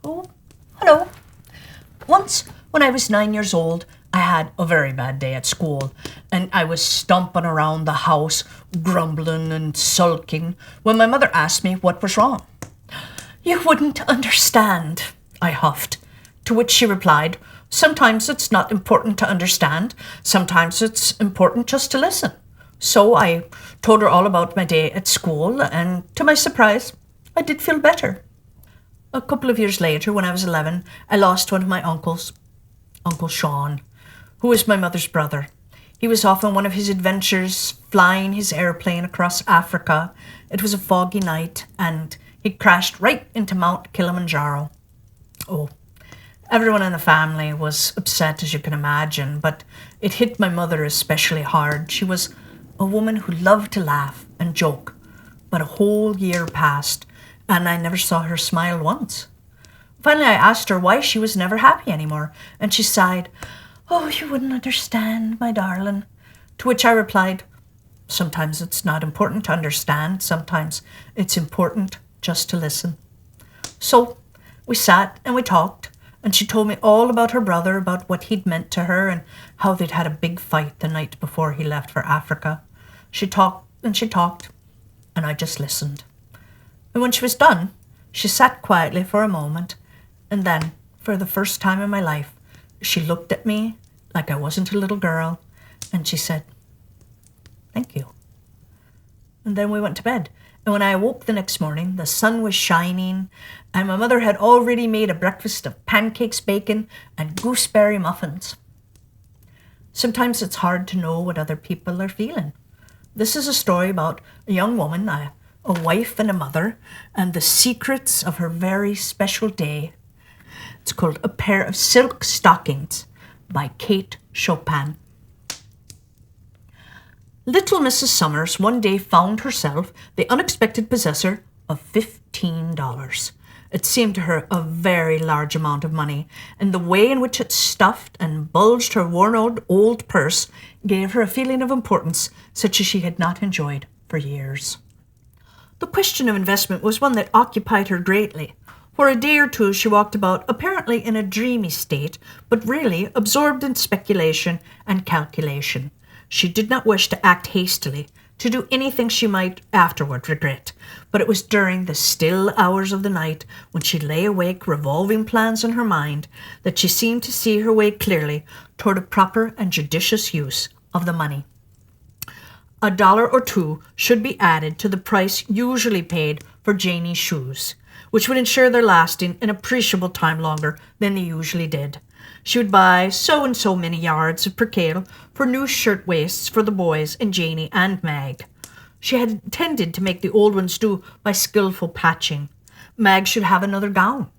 Oh, hello. Once, when I was 9 years old, I had a very bad day at school, and I was stomping around the house, grumbling and sulking, when my mother asked me what was wrong. You wouldn't understand, I huffed, to which she replied, sometimes it's not important to understand, sometimes it's important just to listen. So I told her all about my day at school, and to my surprise, I did feel better. A couple of years later, when I was 11, I lost one of my uncles, Uncle Sean, who was my mother's brother. He was off on one of his adventures, flying his airplane across Africa. It was a foggy night, and he crashed right into Mount Kilimanjaro. Oh, everyone in the family was upset, as you can imagine, but it hit my mother especially hard. She was a woman who loved to laugh and joke, but a whole year passed, and I never saw her smile once. Finally, I asked her why she was never happy anymore, and she sighed, "Oh, you wouldn't understand, my darling." To which I replied, "Sometimes it's not important to understand, sometimes it's important just to listen." So we sat and we talked, and she told me all about her brother, about what he'd meant to her, and how they'd had a big fight the night before he left for Africa. She talked and she talked, and I just listened. And when she was done, she sat quietly for a moment, and then, for the first time in my life, she looked at me like I wasn't a little girl, and she said, "Thank you." And then we went to bed. And when I awoke the next morning, the sun was shining, and my mother had already made a breakfast of pancakes, bacon, and gooseberry muffins. Sometimes it's hard to know what other people are feeling. This is a story about a young woman, a wife and a mother, and the secrets of her very special day. It's called A Pair of Silk Stockings by Kate Chopin. Little Mrs. Summers one day found herself the unexpected possessor of $15. It seemed to her a very large amount of money, and the way in which it stuffed and bulged her worn-out old purse gave her a feeling of importance such as she had not enjoyed for years. The question of investment was one that occupied her greatly. For a day or two she walked about, apparently in a dreamy state, but really absorbed in speculation and calculation. She did not wish to act hastily, to do anything she might afterward regret, but it was during the still hours of the night, when she lay awake revolving plans in her mind, that she seemed to see her way clearly toward a proper and judicious use of the money. $1 or $2 should be added to the price usually paid for Janie's shoes, which would ensure their lasting an appreciable time longer than they usually did. She would buy so and so many yards of percale for new shirt-waists for the boys and Janie and Mag. She had intended to make the old ones do by skillful patching. Mag should have another gown.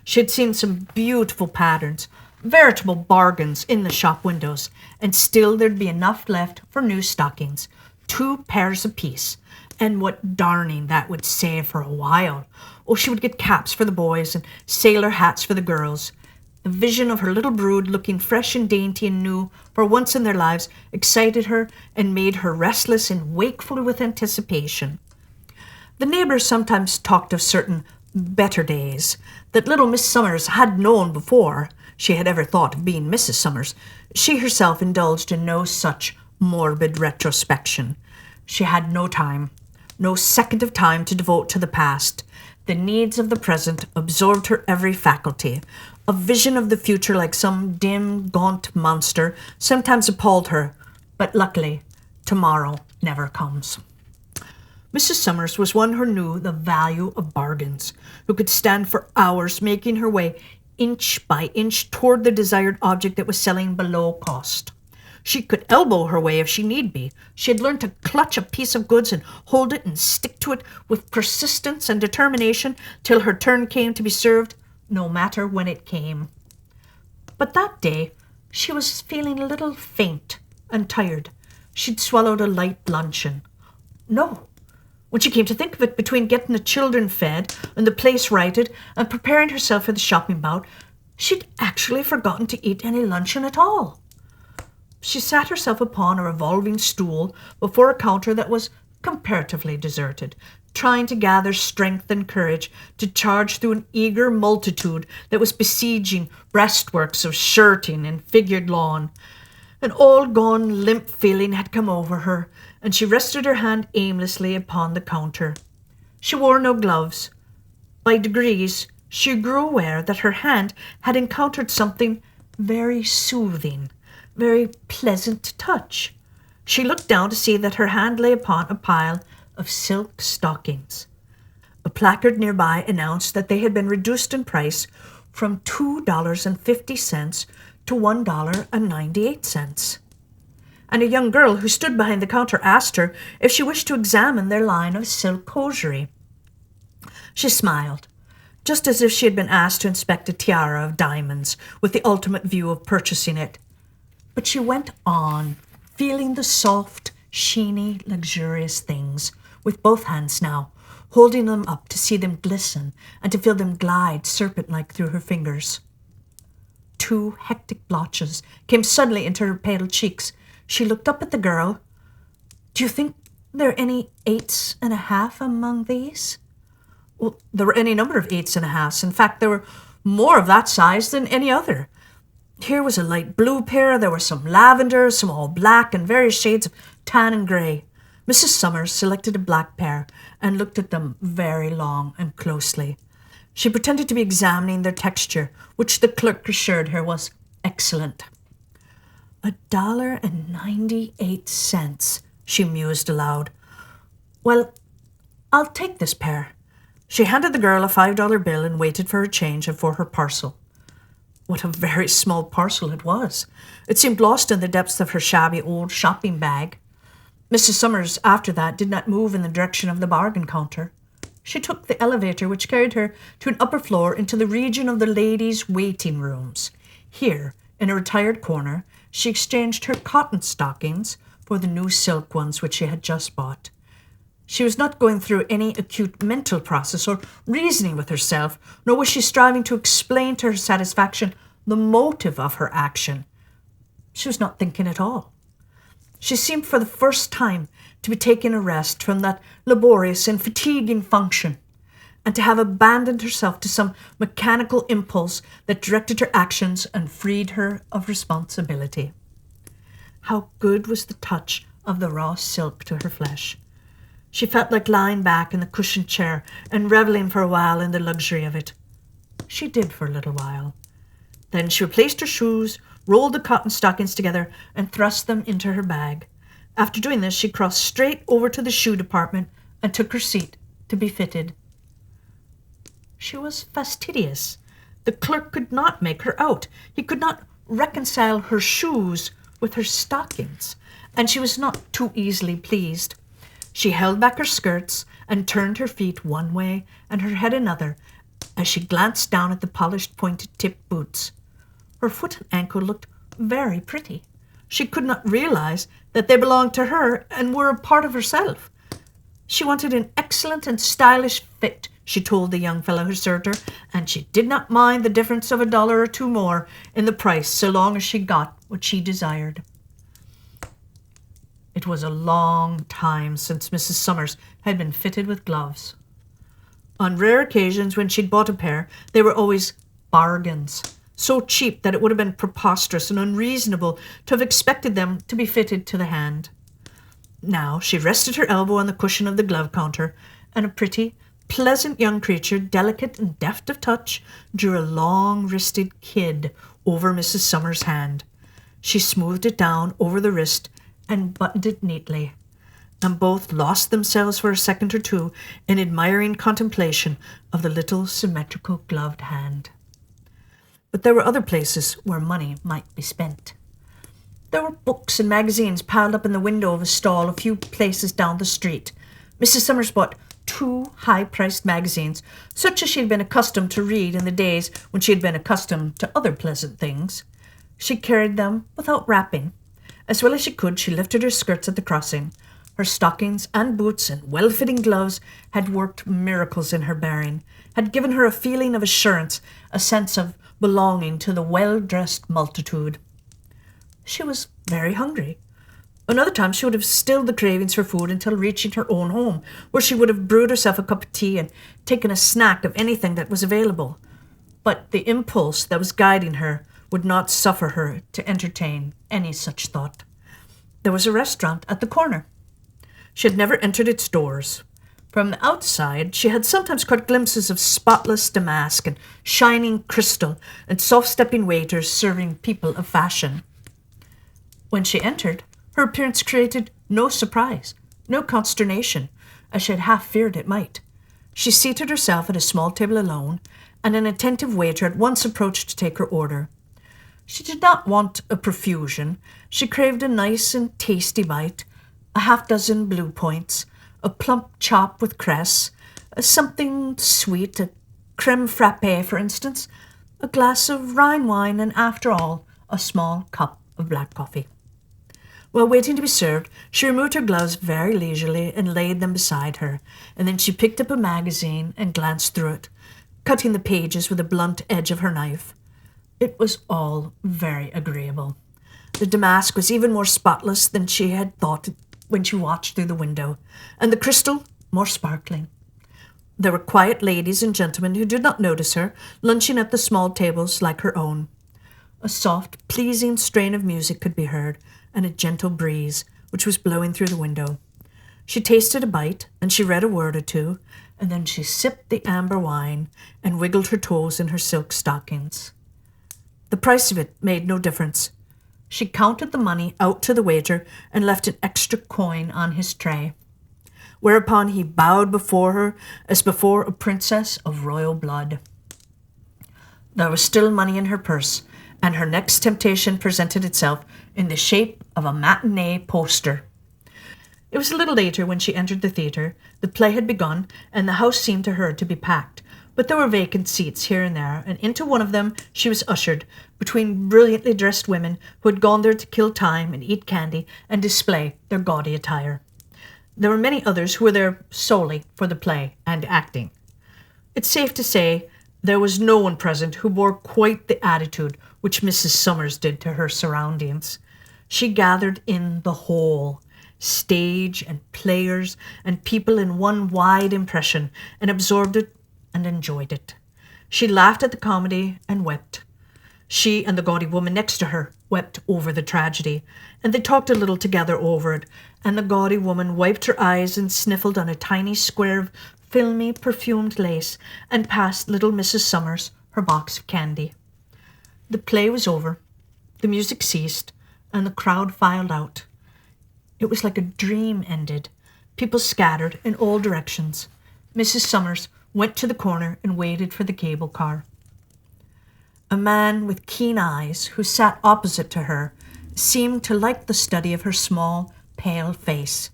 She had seen some beautiful patterns, veritable bargains in the shop windows, and still there'd be enough left for new stockings, 2 pairs apiece. And what darning that would save for a while. Oh, she would get caps for the boys and sailor hats for the girls. The vision of her little brood looking fresh and dainty and new for once in their lives excited her and made her restless and wakeful with anticipation. The neighbours sometimes talked of certain better days that little Miss Summers had known before she had ever thought of being Mrs. Summers. She herself indulged in no such morbid retrospection. She had no time, no second of time to devote to the past. The needs of the present absorbed her every faculty. A vision of the future, like some dim, gaunt monster, sometimes appalled her, but luckily, tomorrow never comes. Mrs. Summers was one who knew the value of bargains, who could stand for hours making her way inch by inch toward the desired object that was selling below cost. She could elbow her way if she need be. She had learned to clutch a piece of goods and hold it and stick to it with persistence and determination till her turn came to be served, no matter when it came. But that day she was feeling a little faint and tired. She'd swallowed a light luncheon. No, when she came to think of it, between getting the children fed and the place righted and preparing herself for the shopping bout, she'd actually forgotten to eat any luncheon at all. She sat herself upon a revolving stool before a counter that was comparatively deserted, trying to gather strength and courage to charge through an eager multitude that was besieging breastworks of shirting and figured lawn. An all-gone limp feeling had come over her, and she rested her hand aimlessly upon the counter. She wore no gloves. By degrees, she grew aware that her hand had encountered something very soothing, very pleasant to touch. She looked down to see that her hand lay upon a pile of silk stockings. A placard nearby announced that they had been reduced in price from $2.50 to $1.98. And a young girl who stood behind the counter asked her if she wished to examine their line of silk hosiery. She smiled, just as if she had been asked to inspect a tiara of diamonds with the ultimate view of purchasing it. But she went on, feeling the soft, sheeny, luxurious things with both hands now, holding them up to see them glisten and to feel them glide serpent-like through her fingers. 2 hectic blotches came suddenly into her pale cheeks. She looked up at the girl. "Do you think there are any 8s.5 among these?" Well, there were any number of 8s.5. In fact, there were more of that size than any other. Here was a light blue pair, there were some lavender, some all black, and various shades of tan and grey. Mrs. Summers selected a black pair and looked at them very long and closely. She pretended to be examining their texture, which the clerk assured her was excellent. $1.98, she mused aloud. "Well, I'll take this pair." She handed the girl a $5 bill and waited for her change and for her parcel. What a very small parcel it was. It seemed lost in the depths of her shabby old shopping bag. Mrs. Summers, after that, did not move in the direction of the bargain counter. She took the elevator which carried her to an upper floor into the region of the ladies' waiting rooms. Here, in a retired corner, she exchanged her cotton stockings for the new silk ones which she had just bought. She was not going through any acute mental process or reasoning with herself, nor was she striving to explain to her satisfaction the motive of her action. She was not thinking at all. She seemed for the first time to be taking a rest from that laborious and fatiguing function, and to have abandoned herself to some mechanical impulse that directed her actions and freed her of responsibility. How good was the touch of the raw silk to her flesh! She felt like lying back in the cushioned chair and reveling for a while in the luxury of it. She did for a little while. Then she replaced her shoes, rolled the cotton stockings together, and thrust them into her bag. After doing this, she crossed straight over to the shoe department and took her seat to be fitted. She was fastidious. The clerk could not make her out. He could not reconcile her shoes with her stockings, and she was not too easily pleased. She held back her skirts and turned her feet one way and her head another as she glanced down at the polished pointed-tipped boots. Her foot and ankle looked very pretty. She could not realize that they belonged to her and were a part of herself. She wanted an excellent and stylish fit, she told the young fellow who served her, and she did not mind the difference of $1 or $2 more in the price so long as she got what she desired. It was a long time since Mrs. Summers had been fitted with gloves. On rare occasions when she'd bought a pair, they were always bargains, so cheap that it would have been preposterous and unreasonable to have expected them to be fitted to the hand. Now she rested her elbow on the cushion of the glove counter, and a pretty, pleasant young creature, delicate and deft of touch, drew a long-wristed kid over Mrs. Summers' hand. She smoothed it down over the wrist and buttoned it neatly, and both lost themselves for a second or two in admiring contemplation of the little symmetrical gloved hand. But there were other places where money might be spent. There were books and magazines piled up in the window of a stall a few places down the street. Mrs. Summers bought 2 high-priced magazines, such as she had been accustomed to read in the days when she had been accustomed to other pleasant things. She carried them without wrapping. As well as she could, she lifted her skirts at the crossing. Her stockings and boots and well-fitting gloves had worked miracles in her bearing, had given her a feeling of assurance, a sense of belonging to the well-dressed multitude. She was very hungry. Another time she would have stilled the cravings for food until reaching her own home, where she would have brewed herself a cup of tea and taken a snack of anything that was available. But the impulse that was guiding her would not suffer her to entertain any such thought. There was a restaurant at the corner. She had never entered its doors. From the outside, she had sometimes caught glimpses of spotless damask and shining crystal and soft-stepping waiters serving people of fashion. When she entered, her appearance created no surprise, no consternation, as she had half feared it might. She seated herself at a small table alone, and an attentive waiter at once approached to take her order. She did not want a profusion. She craved a nice and tasty bite, a half-dozen blue points, a plump chop with cress, something sweet, a creme frappé, for instance, a glass of Rhine wine, and after all, a small cup of black coffee. While waiting to be served, she removed her gloves very leisurely and laid them beside her, and then she picked up a magazine and glanced through it, cutting the pages with the blunt edge of her knife. It was all very agreeable. The damask was even more spotless than she had thought when she watched through the window, and the crystal more sparkling. There were quiet ladies and gentlemen who did not notice her, lunching at the small tables like her own. A soft, pleasing strain of music could be heard, and a gentle breeze, which was blowing through the window. She tasted a bite, and she read a word or two, and then she sipped the amber wine and wiggled her toes in her silk stockings. The price of it made no difference. She counted the money out to the waiter and left an extra coin on his tray, whereupon he bowed before her as before a princess of royal blood. There was still money in her purse, and her next temptation presented itself in the shape of a matinee poster. It was a little later when she entered the theatre. The play had begun, and the house seemed to her to be packed, but there were vacant seats here and there, and into one of them she was ushered, between brilliantly dressed women who had gone there to kill time and eat candy and display their gaudy attire. There were many others who were there solely for the play and acting. It's safe to say there was no one present who bore quite the attitude which Mrs. Summers did to her surroundings. She gathered in the whole, stage and players and people in one wide impression, and absorbed it and enjoyed it. She laughed at the comedy and wept. She and the gaudy woman next to her wept over the tragedy, and they talked a little together over it, and the gaudy woman wiped her eyes and sniffled on a tiny square of filmy, perfumed lace, and passed little Mrs. Summers her box of candy. The play was over, the music ceased, and the crowd filed out. It was like a dream ended. People scattered in all directions. Mrs. Summers went to the corner and waited for the cable car. A man with keen eyes, who sat opposite to her, seemed to like the study of her small, pale face.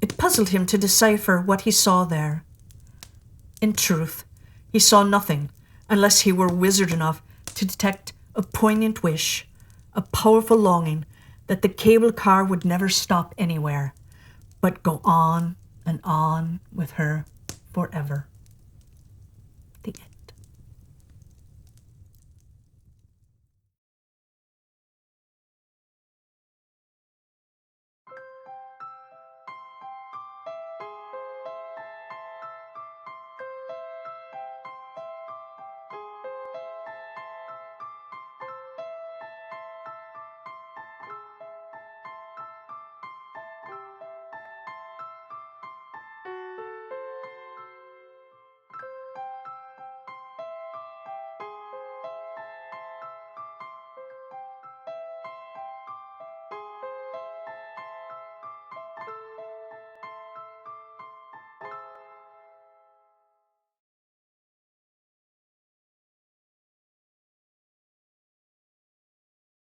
It puzzled him to decipher what he saw there. In truth, he saw nothing unless he were wizard enough to detect a poignant wish, a powerful longing that the cable car would never stop anywhere, but go on and on with her forever.